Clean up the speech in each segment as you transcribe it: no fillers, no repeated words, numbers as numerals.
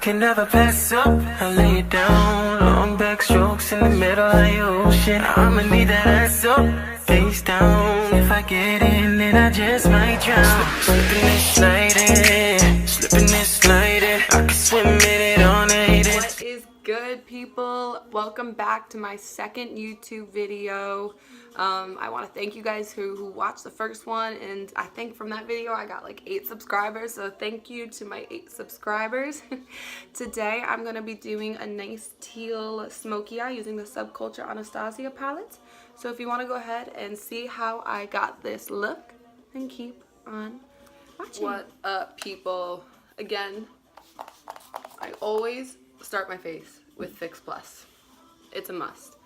can never pass up. I lay it down, long back strokes in the middle of the ocean. I'ma need that ass up, face down. If I get in, then I just might drown. Slipping and sliding, slipping and sliding. I can swim in it all night. What is good, people? Welcome back to my second YouTube video. I want to thank you guys who watched the first one, and I think from that video I got like 8 subscribers, so thank you to my 8 subscribers. Today I'm going to be doing a nice teal smoky eye using the Subculture Anastasia palette. So if you want to go ahead and see how I got this look, then keep on watching. What up, people? Again, I always start my face with Fix Plus. It's a must.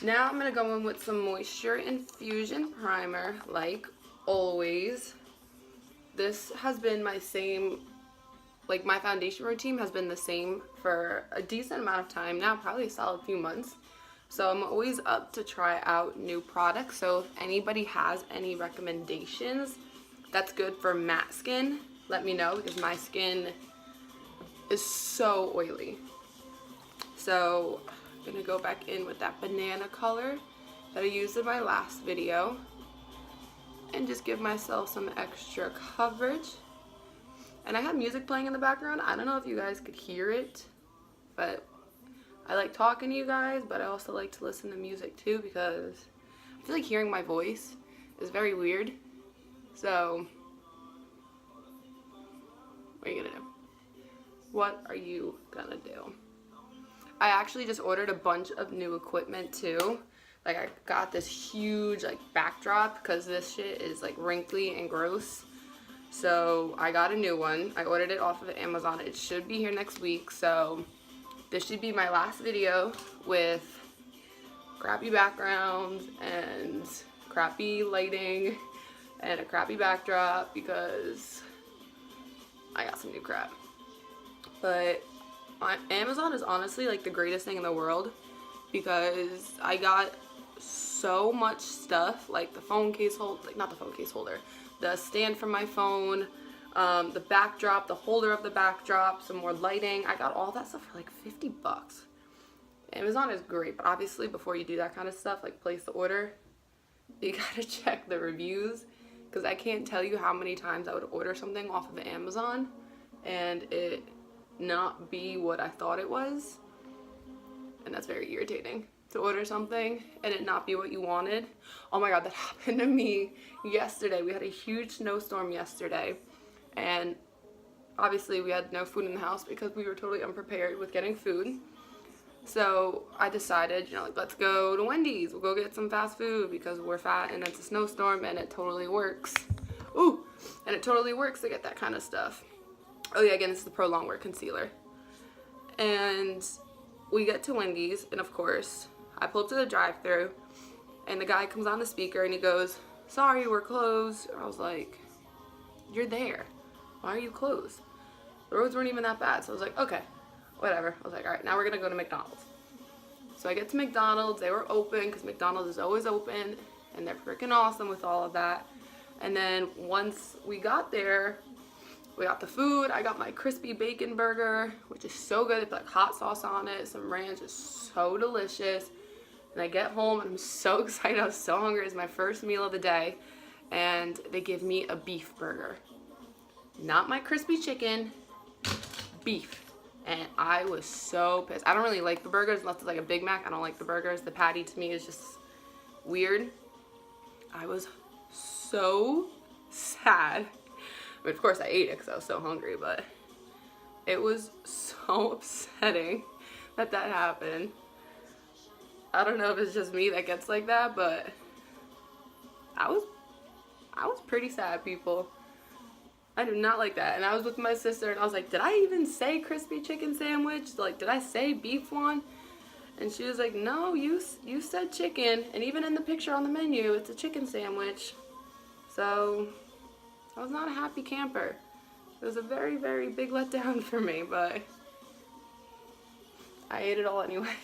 Now I'm going to go in with some Moisture Infusion Primer, like always. This has been my same, like my foundation routine has been the same for a decent amount of time now, probably a solid few months. So I'm always up to try out new products. So if anybody has any recommendations that's good for matte skin, let me know, because my skin is so oily. So I'm gonna go back in with that banana color that I used in my last video and just give myself some extra coverage. And I have music playing in the background. I don't know if you guys could hear it, but I like talking to you guys, but I also like to listen to music too, because I feel like hearing my voice is very weird. So what are you gonna do? What are you gonna do? I actually just ordered a bunch of new equipment too. Like I got this huge like backdrop because this shit is like wrinkly and gross. So I got a new one. I ordered it off of Amazon. It should be here next week. So this should be my last video with crappy background and crappy lighting and a crappy backdrop because I got some new crap. But Amazon is honestly like the greatest thing in the world, because I got so much stuff, like the phone case holder, like not the phone case holder, the stand for my phone, the backdrop, the holder of the backdrop, some more lighting. I got all that stuff for like 50 bucks. Amazon is great, but obviously before you do that kind of stuff, like place the order, you gotta check the reviews, because I can't tell you how many times I would order something off of Amazon and it not be what I thought it was, and that's very irritating, to order something and it not be what you wanted. Oh my god, that happened to me yesterday. We had a huge snowstorm yesterday, and obviously we had no food in the house because we were totally unprepared with getting food. So I decided, you know, like, let's go to Wendy's, we'll go get some fast food because we're fat and it's a snowstorm, and it totally works. Ooh, and it totally works to get that kind of stuff. Oh yeah, again, this is the prolongwear concealer. And we get to Wendy's, and of course, I pull up to the drive-thru, and the guy comes on the speaker and he goes, "Sorry, we're closed." I was like, "You're there. Why are you closed?" The roads weren't even that bad, so I was like, okay, whatever. I was like, alright, now we're gonna go to McDonald's. So I get to McDonald's, they were open, because McDonald's is always open, and they're freaking awesome with all of that. And then once we got there, we got the food. I got my crispy bacon burger, which is so good. They put like hot sauce on it, some ranch. It's so delicious. And I get home and I'm so excited. I was so hungry. It's my first meal of the day. And they give me a beef burger. Not my crispy chicken, beef. And I was so pissed. I don't really like the burgers unless it's like a Big Mac. I don't like the burgers. The patty to me is just weird. I was so sad. I mean, of course I ate it because I was so hungry, but it was so upsetting that that happened. I don't know if it's just me that gets like that, but I was pretty sad, people. I do not like that. And I was with my sister, and I was like, did I even say crispy chicken sandwich? Like, did I say beef one? And she was like, no, you said chicken, and even in the picture on the menu, it's a chicken sandwich. So I was not a happy camper. It was a very, very big letdown for me, but I ate it all anyway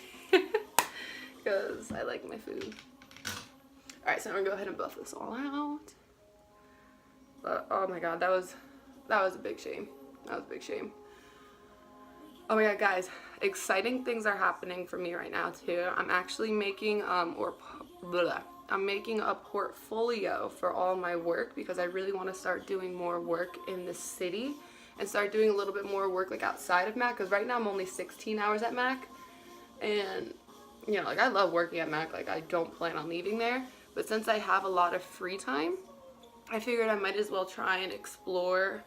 because I like my food. Alright, so I'm gonna go ahead and buff this all out. But oh my god, that was a big shame. That was a big shame. Oh my god, guys, exciting things are happening for me right now too. I'm actually making I'm making a portfolio for all my work because I really want to start doing more work in the city and start doing a little bit more work like outside of MAC, because right now I'm only 16 hours at MAC, and you know, like I love working at MAC, like I don't plan on leaving there, but since I have a lot of free time, I figured I might as well try and explore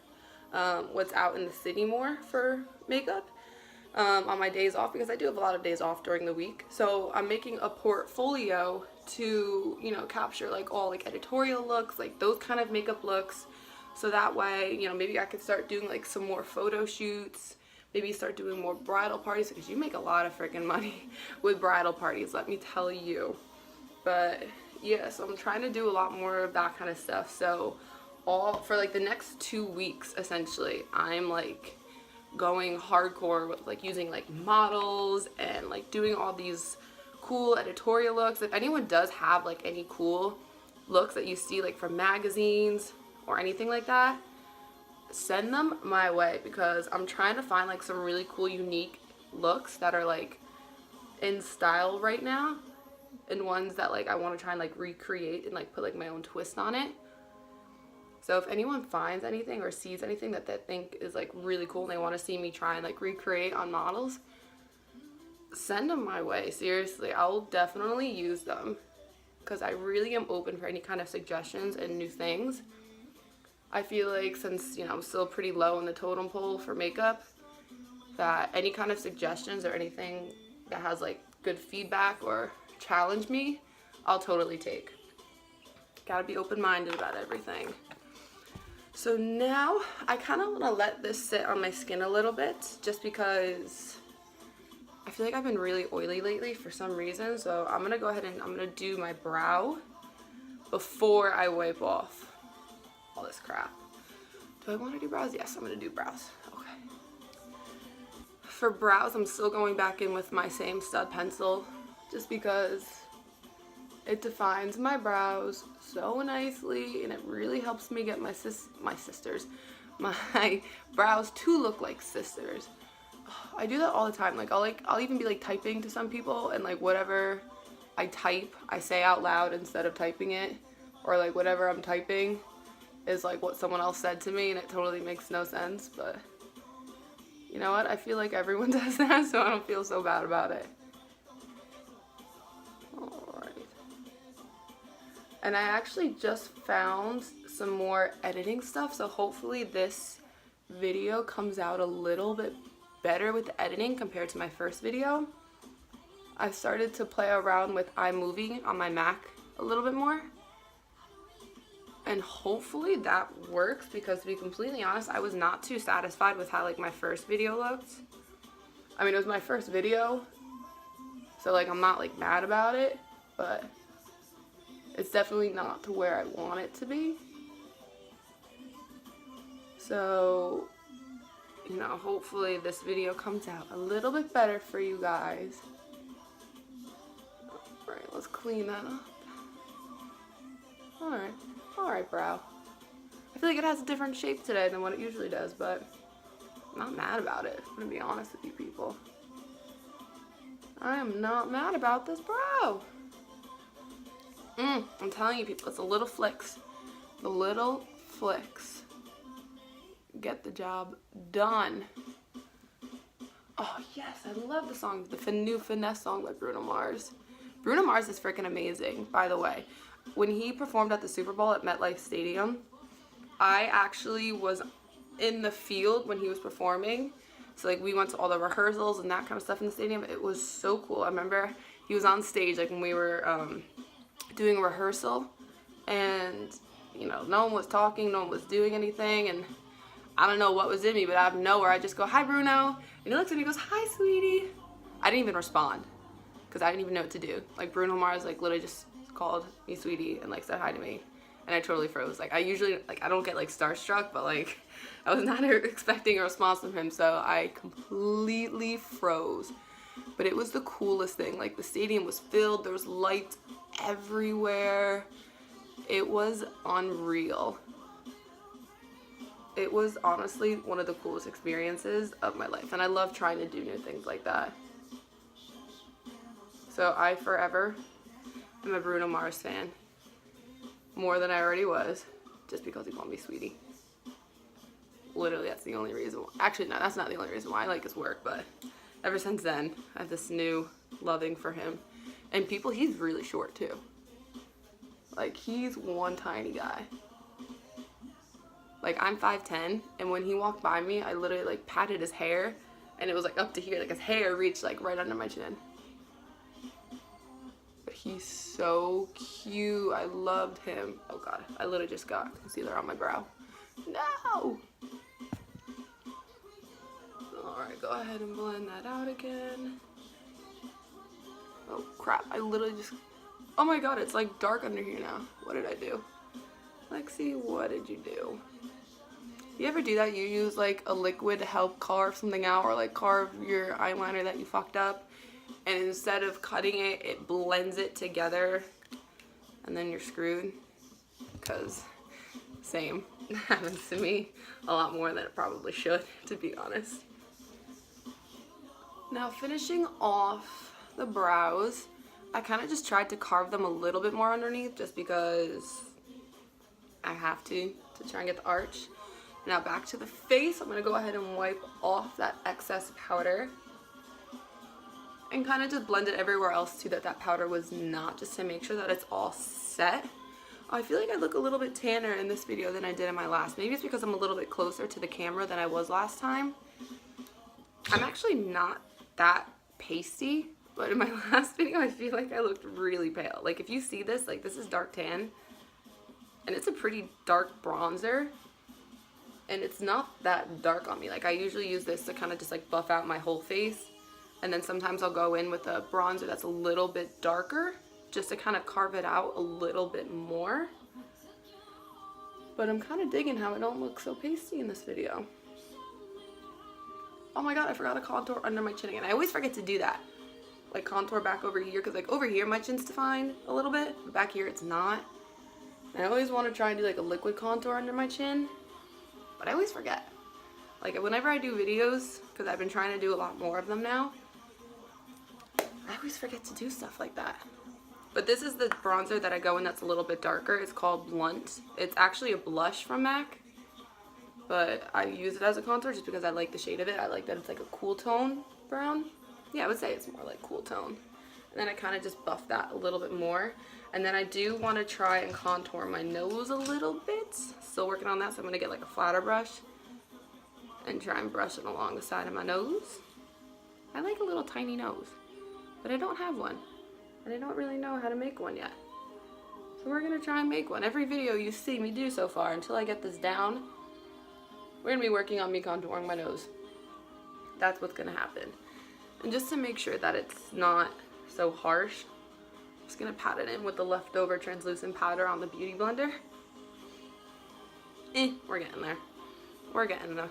what's out in the city more for makeup on my days off, because I do have a lot of days off during the week. So I'm making a portfolio to, you know, capture like all like editorial looks, like those kind of makeup looks. So that way, you know, maybe I could start doing like some more photo shoots, maybe start doing more bridal parties, because you make a lot of freaking money with bridal parties, let me tell you. But yeah, so I'm trying to do a lot more of that kind of stuff. So for like the next 2 weeks, essentially, I'm like going hardcore with like using like models and like doing all these cool editorial looks. If anyone does have like any cool looks that you see like from magazines or anything like that, send them my way, because I'm trying to find like some really cool unique looks that are like in style right now, and ones that like I want to try and like recreate and like put like my own twist on it. So if anyone finds anything or sees anything that they think is like really cool and they want to see me try and like recreate on models, send them my way. Seriously, I'll definitely use them, because I really am open for any kind of suggestions and new things. I feel like since, you know, I'm still pretty low in the totem pole for makeup, that any kind of suggestions or anything that has like good feedback or challenge me, I'll totally take. Gotta be open-minded about everything. So now I kind of want to let this sit on my skin a little bit, just because I feel like I've been really oily lately for some reason. So I'm going to go ahead and I'm going to do my brow before I wipe off all this crap. Do I want to do brows? Yes, I'm going to do brows. Okay. For brows, I'm still going back in with my same stud pencil, just because it defines my brows so nicely, and it really helps me get my brows to look like sisters. I do that all the time. Like I'll even be like typing to some people, and like whatever I type, I say out loud instead of typing it, or like whatever I'm typing is like what someone else said to me, and it totally makes no sense. But you know what? I feel like everyone does that, so I don't feel so bad about it. And I actually just found some more editing stuff, so hopefully this video comes out a little bit better with the editing compared to my first video. I've started to play around with iMovie on my Mac a little bit more, and hopefully that works, because to be completely honest, I was not too satisfied with how like my first video looked. I mean, it was my first video, so like I'm not like mad about it, but it's definitely not to where I want it to be. So, you know, hopefully this video comes out a little bit better for you guys. Alright, let's clean that up. Alright, brow. I feel like it has a different shape today than what it usually does, but I'm not mad about it. I'm gonna be honest with you people. I am not mad about this brow. I'm telling you people, it's the little flicks. The little flicks get the job done. Oh yes, I love the song, the new Finesse song by Bruno Mars. Bruno Mars is freaking amazing, by the way. When he performed at the Super Bowl at MetLife Stadium, I actually was in the field when he was performing. So like we went to all the rehearsals and that kind of stuff in the stadium. It was so cool. I remember he was on stage like when we were doing a rehearsal, and you know, no one was talking, no one was doing anything, and I don't know what was in me, but out of nowhere I just go, "Hi Bruno," and he looks at me and goes, "Hi sweetie." I didn't even respond, because I didn't even know what to do. Like Bruno Mars like literally just called me sweetie and like said hi to me, and I totally froze. Like I usually, like I don't get like starstruck, but like I was not expecting a response from him, so I completely froze. But it was the coolest thing. Like the stadium was filled, there was lights everywhere. It was unreal. it was honestly one of the coolest experiences of my life, and I love trying to do new things like that. So I forever am a Bruno Mars fan, more than I already was, just because he called me sweetie. Literally, that's the only reason why. Actually, no, that's not the only reason why I like his work, but ever since then, I have this new loving for him. And people, he's really short too. Like, he's one tiny guy. Like, I'm 5'10", and when he walked by me, I literally, like, patted his hair, and it was, like, up to here. Like, his hair reached, like, right under my chin. But he's so cute. I loved him. Oh, God. I literally just got concealer on my brow. No! Alright, go ahead and blend that out again. Oh, crap. I literally just... Oh, my God. It's, like, dark under here now. What did I do? Lexi, what did you do? You ever do that? You use like a liquid to help carve something out, or like carve your eyeliner that you fucked up, and instead of cutting it, it blends it together, and then you're screwed? Because same. It happens to me a lot more than it probably should, to be honest. Now, finishing off the brows, I kind of just tried to carve them a little bit more underneath, just because I have to try and get the arch. Now back to the face. I'm going to go ahead and wipe off that excess powder and kind of just blend it everywhere else too that powder was not, just to make sure that it's all set. I feel like I look a little bit tanner in this video than I did in my last. Maybe it's because I'm a little bit closer to the camera than I was last time. I'm actually not that pasty, but in my last video I feel like I looked really pale. Like, if you see this, like, this is dark tan, and it's a pretty dark bronzer, and it's not that dark on me. Like, I usually use this to kind of just like buff out my whole face, and then sometimes I'll go in with a bronzer that's a little bit darker just to kind of carve it out a little bit more. But I'm kind of digging how I don't look so pasty in this video. Oh my God, I forgot to contour under my chin again. I always forget to do that. Like, contour back over here, because like over here my chin's defined a little bit, but back here it's not. And I always want to try and do like a liquid contour under my chin, but I always forget. Like, whenever I do videos, because I've been trying to do a lot more of them now, I always forget to do stuff like that. But this is the bronzer that I go in that's a little bit darker. It's called Blunt. It's actually a blush from MAC, but I use it as a contour just because I like the shade of it. I like that it's like a cool tone brown. Yeah, I would say it's more like cool tone. And then I kind of just buff that a little bit more. And then I do want to try and contour my nose a little bit. Still working on that, so I'm going to get like a flatter brush and try and brush it along the side of my nose. I like a little tiny nose, but I don't have one. And I don't really know how to make one yet. So we're going to try and make one. Every video you see me do so far, until I get this down, we're going to be working on me contouring my nose. That's what's going to happen. And just to make sure that it's not so harsh, I'm just going to pat it in with the leftover translucent powder on the Beauty Blender. We're getting there. We're getting there.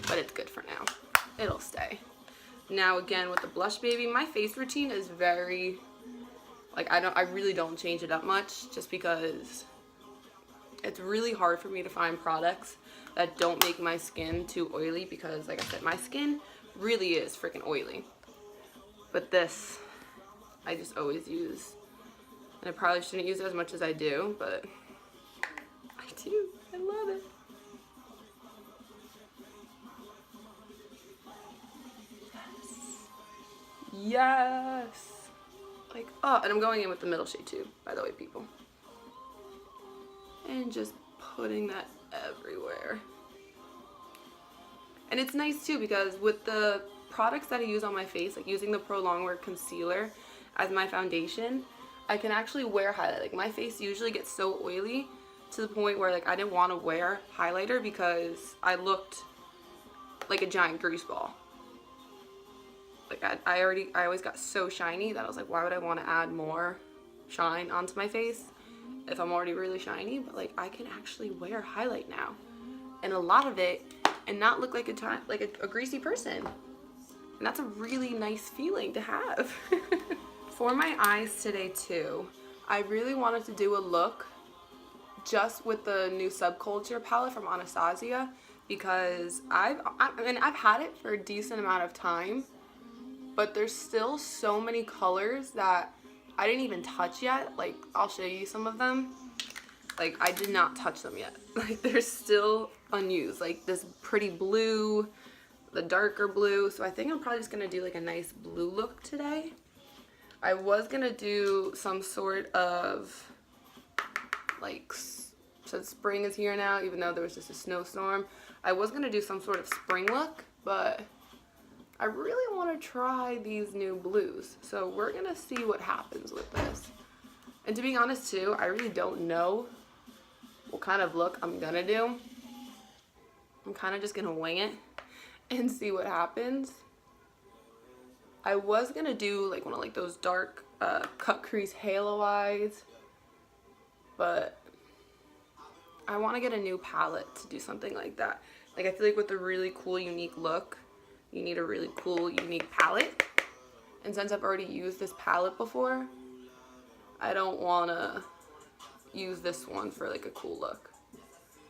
But it's good for now. It'll stay. Now again with the blushbaby, my face routine is very, like, I really don't change it up much, just because it's really hard for me to find products that don't make my skin too oily, because like I said, my skin really is freaking oily. But this, I just always use, and I probably shouldn't use it as much as I do, but I do. I love it. Yes. Like, oh, and I'm going in with the middle shade too, by the way, people. And just putting that everywhere. And it's nice too, because with the products that I use on my face, like using the prolongwear concealer as my foundation, I can actually wear highlight. Like, my face usually gets so oily to the point where like I didn't want to wear highlighter because I looked like a giant grease ball. Like, I always got so shiny that I was like, why would I want to add more shine onto my face if I'm already really shiny? But like, I can actually wear highlight now, and a lot of it, and not look like a greasy person. And that's a really nice feeling to have. For my eyes today too, I really wanted to do a look just with the new Subculture palette from Anastasia, because I've had it for a decent amount of time, but there's still so many colors that I didn't even touch yet. Like, I'll show you some of them. Like, I did not touch them yet. Like, they're still unused. Like, this pretty blue, the darker blue. So I think I'm probably just going to do, like, a nice blue look today. I was going to do some sort of, like, since spring is here now, even though there was just a snowstorm, I was going to do some sort of spring look, but I really want to try these new blues. So we're going to see what happens with this. And to be honest, too, I really don't know what kind of look I'm gonna do. I'm kind of just gonna wing it and see what happens. I was gonna do like one of like those dark cut crease halo eyes, but I want to get a new palette to do something like that. Like, I feel like with a really cool, unique look, you need a really cool, unique palette. And since I've already used this palette before, I don't want to use this one for like a cool look.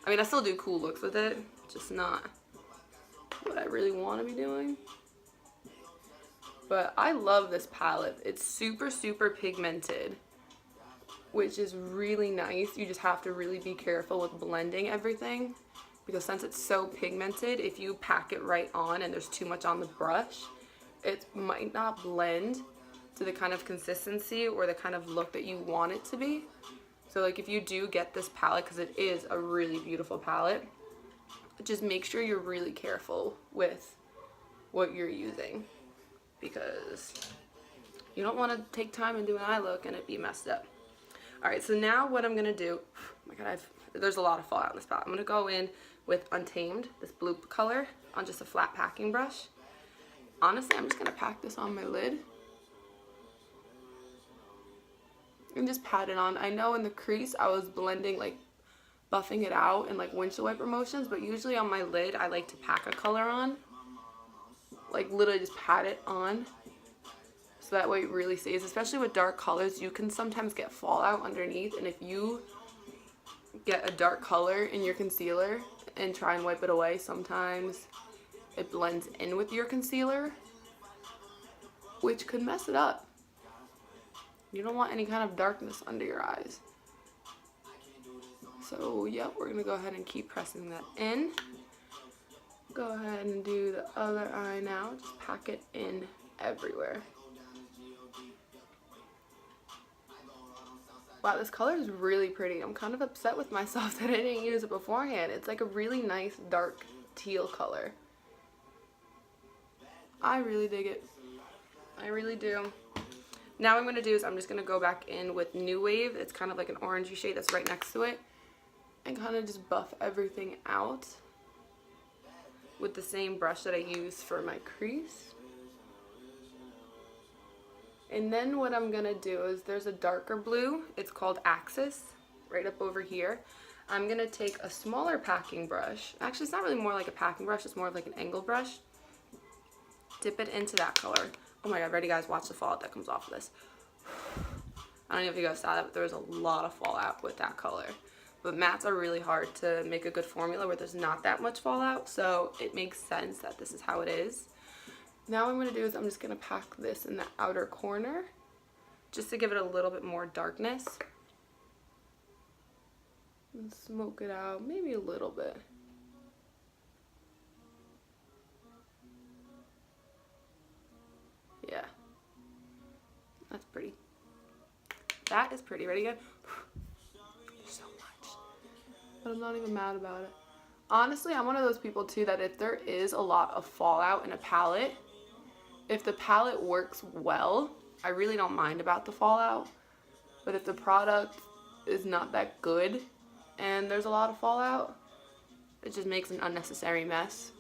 I mean, I still do cool looks with it, just not what I really want to be doing. But I love this palette. It's super, super pigmented, which is really nice. You just have to really be careful with blending everything, because since it's so pigmented, if you pack it right on and there's too much on the brush, it might not blend to the kind of consistency or the kind of look that you want it to be. So like, if you do get this palette, because it is a really beautiful palette, just make sure you're really careful with what you're using, because you don't want to take time and do an eye look and it be messed up. Alright, so now what I'm going to do, oh my god, there's a lot of fallout in this palette. I'm going to go in with Untamed, this blue color, on just a flat packing brush. Honestly, I'm just going to pack this on my lid and just pat it on. I know in the crease I was blending, like buffing it out in like windshield wiper motions, but usually on my lid I like to pack a color on. Like, literally just pat it on, so that way it really stays. Especially with dark colors, you can sometimes get fallout underneath, and if you get a dark color in your concealer and try and wipe it away, sometimes it blends in with your concealer, which could mess it up. You don't want any kind of darkness under your eyes. So, yep, we're going to go ahead and keep pressing that in. Go ahead and do the other eye now. Just pack it in everywhere. Wow, this color is really pretty. I'm kind of upset with myself that I didn't use it beforehand. It's like a really nice dark teal color. I really dig it. I really do. Now what I'm going to do is I'm just going to go back in with New Wave. It's kind of like an orangey shade that's right next to it. And kind of just buff everything out with the same brush that I used for my crease. And then what I'm going to do is, there's a darker blue. It's called Axis, right up over here. I'm going to take a smaller packing brush. Actually, it's not really more like a packing brush. It's more of like an angled brush. Dip it into that color. Oh my god, ready guys, watch the fallout that comes off of this. I don't know if you guys saw that, but there was a lot of fallout with that color. But mattes are really hard to make a good formula where there's not that much fallout, so it makes sense that this is how it is. Now what I'm going to do is I'm just going to pack this in the outer corner, just to give it a little bit more darkness. And smoke it out, maybe a little bit. Yeah, that's pretty. That is pretty. Ready, good? There's so much, but I'm not even mad about it. Honestly, I'm one of those people too that if there is a lot of fallout in a palette, if the palette works well, I really don't mind about the fallout. But if the product is not that good and there's a lot of fallout, it just makes an unnecessary mess.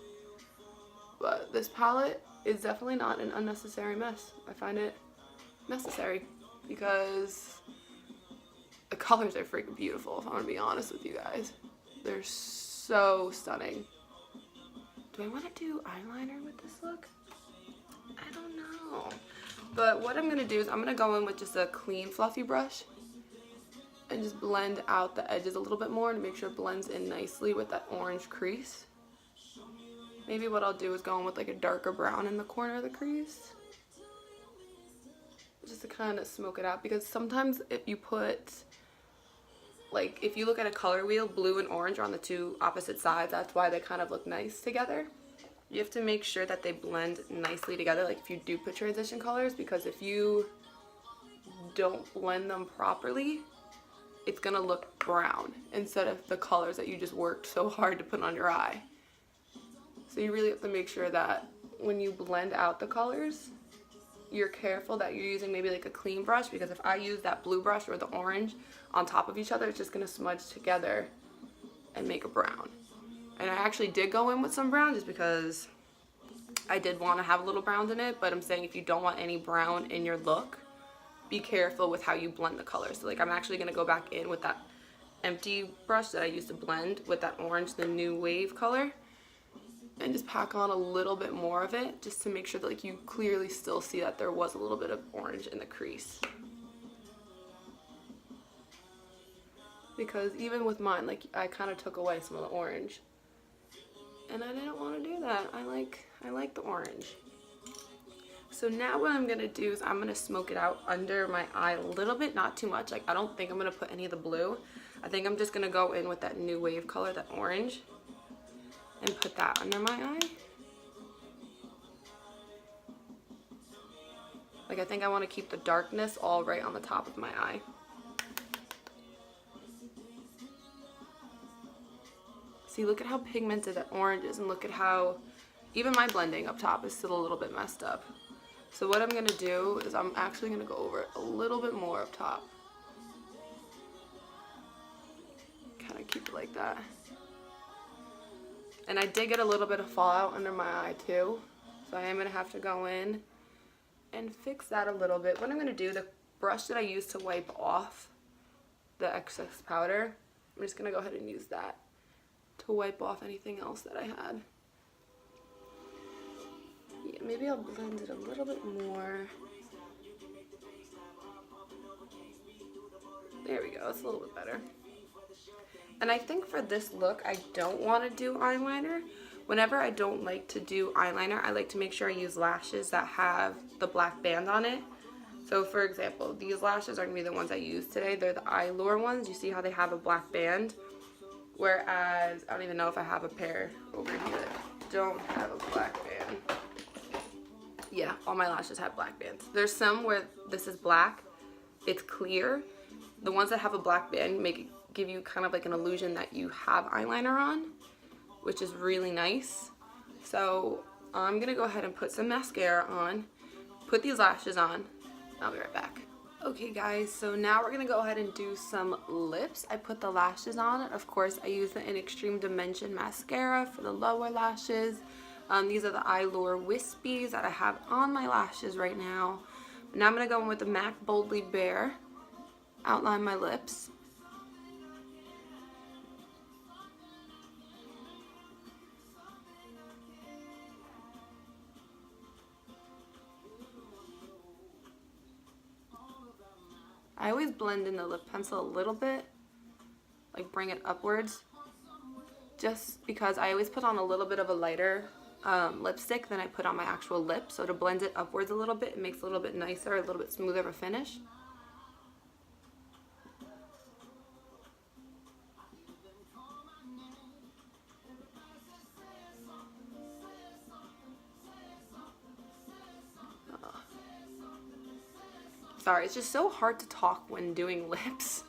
But this palette is definitely not an unnecessary mess. I find it necessary because the colors are freaking beautiful, if I'm gonna be honest with you guys. They're so stunning. Do I want to do eyeliner with this look? I don't know. But what I'm gonna do is I'm gonna go in with just a clean fluffy brush and just blend out the edges a little bit more to make sure it blends in nicely with that orange crease. Maybe what I'll do is go in with like a darker brown in the corner of the crease, just to kind of smoke it out, because sometimes if you put, like, if you look at a color wheel, blue and orange are on the two opposite sides. That's why they kind of look nice together. You have to make sure that they blend nicely together, like if you do put transition colors, because if you don't blend them properly, it's gonna look brown instead of the colors that you just worked so hard to put on your eye. So you really have to make sure that when you blend out the colors, you're careful that you're using maybe like a clean brush, because if I use that blue brush or the orange on top of each other, it's just gonna smudge together and make a brown. And I actually did go in with some brown just because I did want to have a little brown in it, but I'm saying if you don't want any brown in your look, be careful with how you blend the colors. So like I'm actually gonna go back in with that empty brush that I used to blend with that orange, the new wave color, and just pack on a little bit more of it just to make sure that like you clearly still see that there was a little bit of orange in the crease. Because even with mine, like I kind of took away some of the orange, and I didn't want to do that. I like the orange. So now what I'm gonna do is I'm gonna smoke it out under my eye a little bit, not too much. Like I don't think I'm gonna put any of the blue. I think I'm just gonna go in with that new wave color, that orange, and put that under my eye. Like I think I want to keep the darkness all right on the top of my eye. See, look at how pigmented that orange is, and look at how even my blending up top is still a little bit messed up. So what I'm going to do is I'm actually going to go over it a little bit more up top. Kind of keep it like that. And I did get a little bit of fallout under my eye too, so I am going to have to go in and fix that a little bit. What I'm going to do, the brush that I used to wipe off the excess powder, I'm just going to go ahead and use that to wipe off anything else that I had. Yeah, maybe I'll blend it a little bit more. There we go, it's a little bit better. And I think for this look, I don't want to do eyeliner. Whenever I don't like to do eyeliner, I like to make sure I use lashes that have the black band on it. So for example, these lashes are going to be the ones I use today. They're the Allure ones. You see how they have a black band? Whereas, I don't even know if I have a pair over here that don't have a black band. Yeah, all my lashes have black bands. There's some where this is black, it's clear. The ones that have a black band give you kind of like an illusion that you have eyeliner on, which is really nice. So I'm gonna go ahead and put some mascara on, put these lashes on. I'll be right back. Okay guys, so now we're gonna go ahead and do some lips. I put the lashes on. Of course, I use the inextreme Demension mascara for the lower lashes. These are the Allure Wispies that I have on my lashes right now. Now I'm gonna go in with the MAC Boldly Bare, outline my lips. I always blend in the lip pencil a little bit, like bring it upwards, just because I always put on a little bit of a lighter lipstick than I put on my actual lip. So to blend it upwards a little bit, it makes it a little bit nicer, a little bit smoother of a finish. Sorry, it's just so hard to talk when doing lips.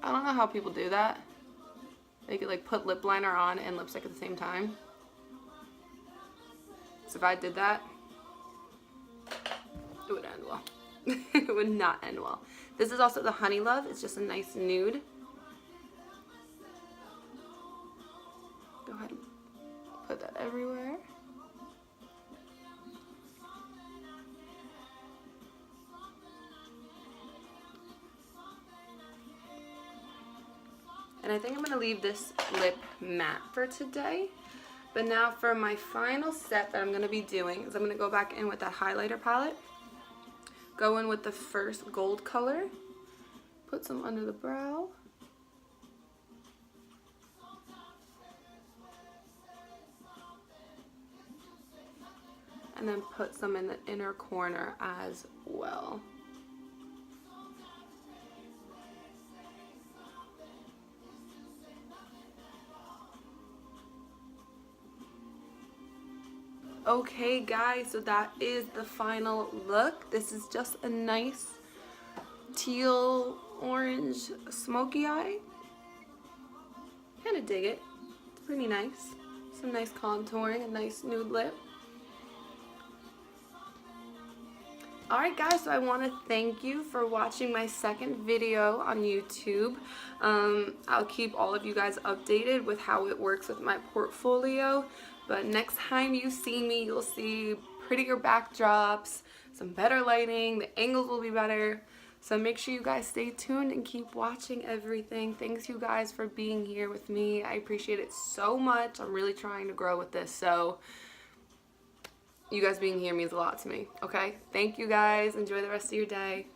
I don't know how people do that. They could like put lip liner on and lipstick at the same time. So if I did that, it would end well. It would not end well. This is also the Honey Love. It's just a nice nude. Go ahead and put that everywhere. And I think I'm going to leave this lip matte for today. But now for my final step that I'm going to be doing is I'm going to go back in with that highlighter palette. Go in with the first gold color. put some under the brow. And then put some in the inner corner as well. Okay guys, so that is the final look. This is just a nice teal orange smoky eye. Kind of dig it. It's pretty nice. Some nice contouring, a nice nude lip. Alright guys, so I want to thank you for watching my second video on YouTube. I'll keep all of you guys updated with how it works with my portfolio. But next time you see me, you'll see prettier backdrops, some better lighting, the angles will be better. So make sure you guys stay tuned and keep watching everything. Thanks you guys for being here with me. I appreciate it so much. I'm really trying to grow with this, so you guys being here means a lot to me, okay? Thank you guys. Enjoy the rest of your day.